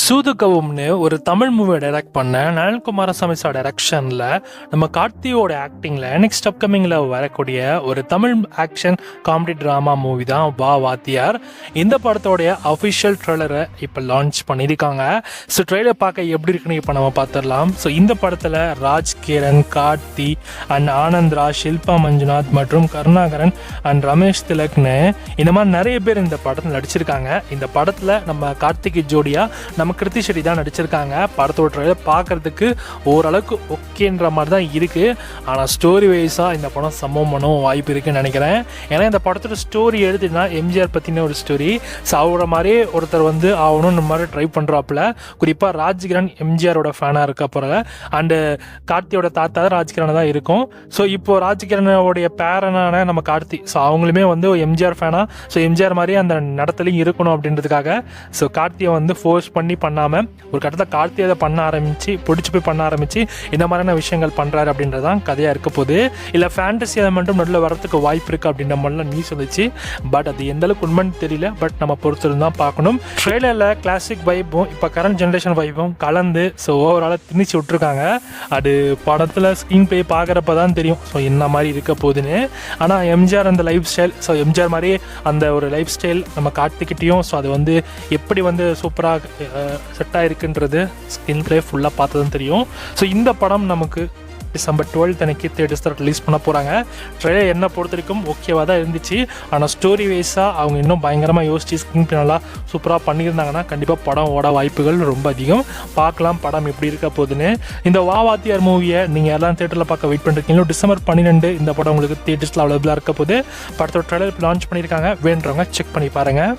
சூதுகவும்னு ஒரு தமிழ் மூவியை டைரக்ட் பண்ண நயன் குமாரசாமி சார் டைரக்ஷனில் நம்ம கார்த்தியோட ஆக்டிங்கில் நெக்ஸ்ட் அப்கமிங்கில் வரக்கூடிய ஒரு Tamil action comedy drama movie தான் வா வாத்தியார். இந்த படத்தோடைய அஃபிஷியல் ட்ரெய்லரை இப்போ லான்ச் பண்ணியிருக்காங்க. ஸோ ட்ரெய்லர் பார்க்க எப்படி இருக்குன்னு இப்போ நம்ம பார்த்துடலாம். ஸோ இந்த படத்தில் ராஜ்கிரண், கார்த்தி அண்ட் ஆனந்த்ரா, ஷில்பா மஞ்சுநாத் மற்றும் கருணாகரன் அண்ட் ரமேஷ் திலக்னு இந்த மாதிரி நிறைய பேர் இந்த படத்தில் நடிச்சிருக்காங்க. இந்த படத்தில் நம்ம கார்த்திக்கு ஜோடியா நம்ம கிருத்தி ஷெட்டி தான் நடிச்சிருக்காங்க. படத்தோட ட்ரெய்லர் பார்க்கறதுக்கு ஓரளவுக்கு ஓகேன்ற மாதிரி தான் இருக்குது. ஆனால் ஸ்டோரி வைஸாக இந்த படம் சம்பவம் பண்ணவும் வாய்ப்பு இருக்குன்னு நினைக்கிறேன். ஏன்னா இந்த படத்தோட ஸ்டோரி எழுதுனா எம்ஜிஆர் பற்றின ஒரு ஸ்டோரி. ஸோ அவரோட மாதிரியே ஒருத்தர் வந்து ஆகணும் இந்த மாதிரி ட்ரை பண்ணுறாப்புல. குறிப்பாக ராஜ்கிரண் எம்ஜிஆரோட ஃபேனாக இருக்க போகிற அண்டு கார்த்தியோட தாத்தா ராஜ்கிரண் தான் இருக்கும். ஸோ இப்போது ராஜ்கிரனோடைய பேரனான நம்ம கார்த்தி, ஸோ அவங்களுமே வந்து எம்ஜிஆர் ஃபேனாக, ஸோ எம்ஜிஆர் மாதிரியே அந்த நடத்துலையும் இருக்கணும் அப்படின்றதுக்காக ஸோ கார்த்தியை வந்து ஃபோர்ஸ் பண்ணி பண்ணாமல் ஒரு கட்டத்தில் கார்த்தி அதை பண்ண ஆரம்பித்து பிடிச்சி போய் பண்ண ஆரம்பித்து இந்த மாதிரியான விஷயங்கள் பண்ணுறாரு அப்படின்றதான் கதையாக இருக்க போகுது. இல்லை ஃபேண்டசி அதை மட்டும் நடுவில் வரத்துக்கு வாய்ப்பு இருக்குது அப்படின்ற மாதிரிலாம் நியூஸ் வந்துச்சு. பட் அது எந்தளவுக்கு உண்மைன்னு தெரியல. பட் நம்ம பொறுத்திருந்தான் பார்க்கணும். ட்ரெய்லரில் கிளாசிக் வைப்பும் இப்போ கரண்ட் ஜென்ரேஷன் வைப்பும் கலந்து ஸோ ஓவராலாக திணிச்சு விட்ருக்காங்க. அது படத்தில் ஸ்க்ரீன் ப்ளே பார்க்குறப்ப தான் தெரியும் ஸோ என்ன மாதிரி இருக்க போகுதுன்னு. ஆனால் எம்ஜிஆர் அந்த லைஃப் ஸ்டைல், ஸோ எம்ஜிஆர் மாதிரியே அந்த ஒரு லைஃப் ஸ்டைல் நம்ம கார்த்திக்கிட்டையும் ஸோ அது வந்து எப்படி வந்து சூப்பராக செட் ஆகிருக்குன்றது ஸ்க்ரீன் ப்ளே ஃபுல்லாக பார்த்ததும் தெரியும். ஸோ இந்த படம் நமக்கு டிசம்பர் 12 அன்னைக்கு தேட்டர்ஸில் ரிலீஸ் பண்ண போகிறாங்க. ட்ரெய்லர் என்ன பொறுத்த வரைக்கும் ஓகேவாக தான் இருந்துச்சு. ஆனால் ஸ்டோரி வைஸாக அவங்க இன்னும் பயங்கரமாக யோசிச்சு ஸ்க்ரீன் ப்ளே நல்லா சூப்பராக பண்ணியிருந்தாங்கன்னா கண்டிப்பாக படம் ஓட வாய்ப்புகள் ரொம்ப அதிகம். பார்க்கலாம் படம் எப்படி இருக்க போகுதுன்னு. இந்த வா வாத்தியார் மூவியை நீங்கள் எல்லாம் தேட்டரில் பார்க்க வெயிட் பண்ணிருக்கீங்களோ, டிசம்பர் 12 இந்த படம் உங்களுக்கு தேட்டர்ஸில் அவைலபிளாக இருக்க போது. படத்தோட ட்ரெய்லர் லான்ச் பண்ணியிருக்காங்க. வேண்டுறவங்க செக் பண்ணி பாருங்கள்.